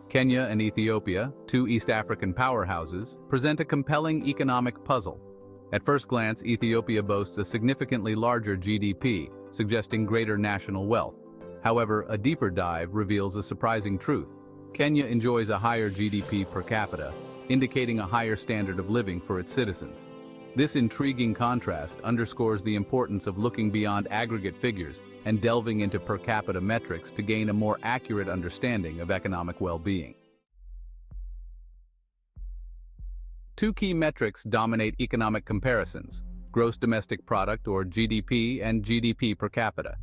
Kenya and Ethiopia, two East African powerhouses, present a compelling economic puzzle. At first glance, Ethiopia boasts a significantly larger GDP, suggesting greater national wealth. However, a deeper dive reveals a surprising truth. Kenya enjoys a higher GDP per capita, indicating a higher standard of living for its citizens. This intriguing contrast underscores the importance of looking beyond aggregate figures and delving into per capita metrics to gain a more accurate understanding of economic well-being. Two key metrics dominate economic comparisons: gross domestic product, or GDP, and GDP per capita.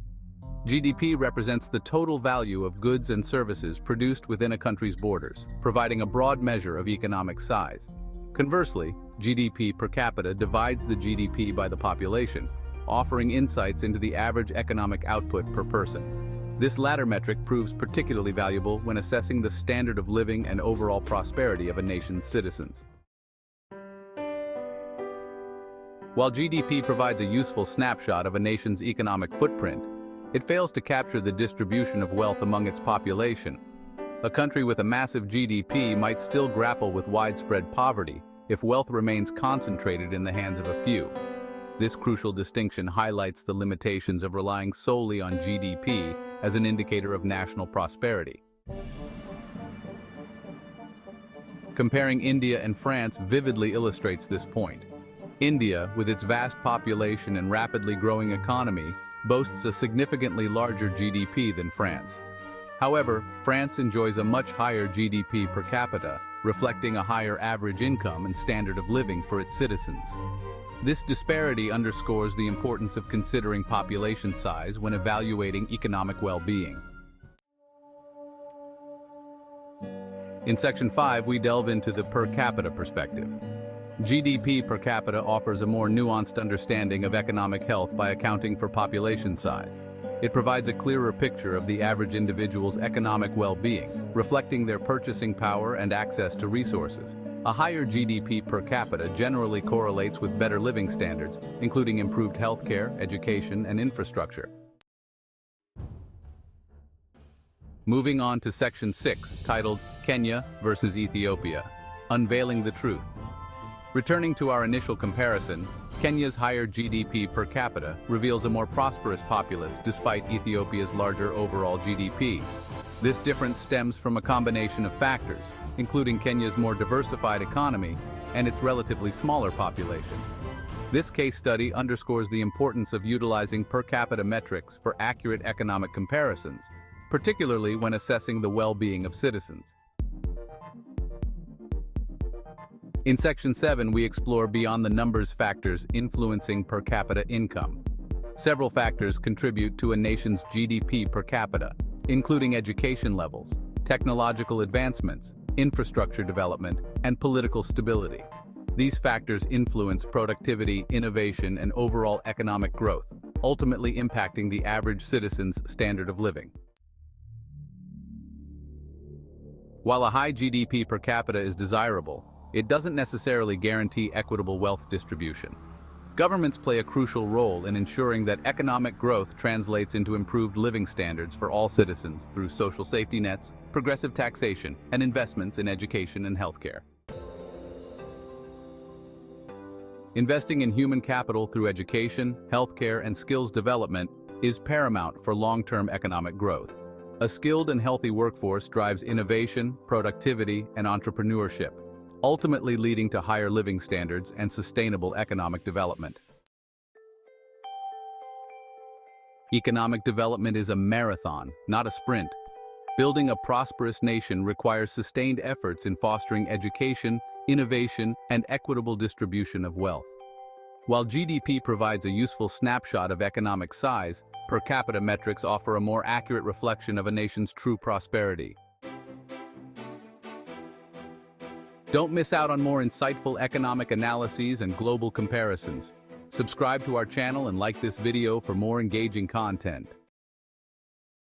GDP represents the total value of goods and services produced within a country's borders, providing a broad measure of economic size. Conversely, GDP per capita divides the GDP by the population, offering insights into the average economic output per person. This latter metric proves particularly valuable when assessing the standard of living and overall prosperity of a nation's citizens. While GDP provides a useful snapshot of a nation's economic footprint, it fails to capture the distribution of wealth among its population. A country with a massive GDP might still grapple with widespread poverty if wealth remains concentrated in the hands of a few. This crucial distinction highlights the limitations of relying solely on GDP as an indicator of national prosperity. Comparing India and France vividly illustrates this point. India, with its vast population and rapidly growing economy, boasts a significantly larger GDP than France. However, France enjoys a much higher GDP per capita, reflecting a higher average income and standard of living for its citizens. This disparity underscores the importance of considering population size when evaluating economic well-being. In Section 5, we delve into the per capita perspective. GDP per capita offers a more nuanced understanding of economic health by accounting for population size. It provides a clearer picture of the average individual's economic well-being, reflecting their purchasing power and access to resources. A higher GDP per capita generally correlates with better living standards, including improved healthcare, education, and infrastructure. Moving on to Section 6, titled Kenya versus Ethiopia, Unveiling the Truth. Returning to our initial comparison, Kenya's higher GDP per capita reveals a more prosperous populace despite Ethiopia's larger overall GDP. This difference stems from a combination of factors, including Kenya's more diversified economy and its relatively smaller population. This case study underscores the importance of utilizing per capita metrics for accurate economic comparisons, particularly when assessing the well-being of citizens. In Section 7, we explore beyond the numbers factors influencing per capita income. Several factors contribute to a nation's GDP per capita, including education levels, technological advancements, infrastructure development, and political stability. These factors influence productivity, innovation, and overall economic growth, ultimately impacting the average citizen's standard of living. While a high GDP per capita is desirable, it doesn't necessarily guarantee equitable wealth distribution. Governments play a crucial role in ensuring that economic growth translates into improved living standards for all citizens through social safety nets, progressive taxation, and investments in education and healthcare. Investing in human capital through education, healthcare, and skills development is paramount for long-term economic growth. A skilled and healthy workforce drives innovation, productivity, and entrepreneurship, ultimately leading to higher living standards and sustainable economic development. Economic development is a marathon, not a sprint. Building a prosperous nation requires sustained efforts in fostering education, innovation, and equitable distribution of wealth. While GDP provides a useful snapshot of economic size, per capita metrics offer a more accurate reflection of a nation's true prosperity. Don't miss out on more insightful economic analyses and global comparisons. Subscribe to our channel and like this video for more engaging content.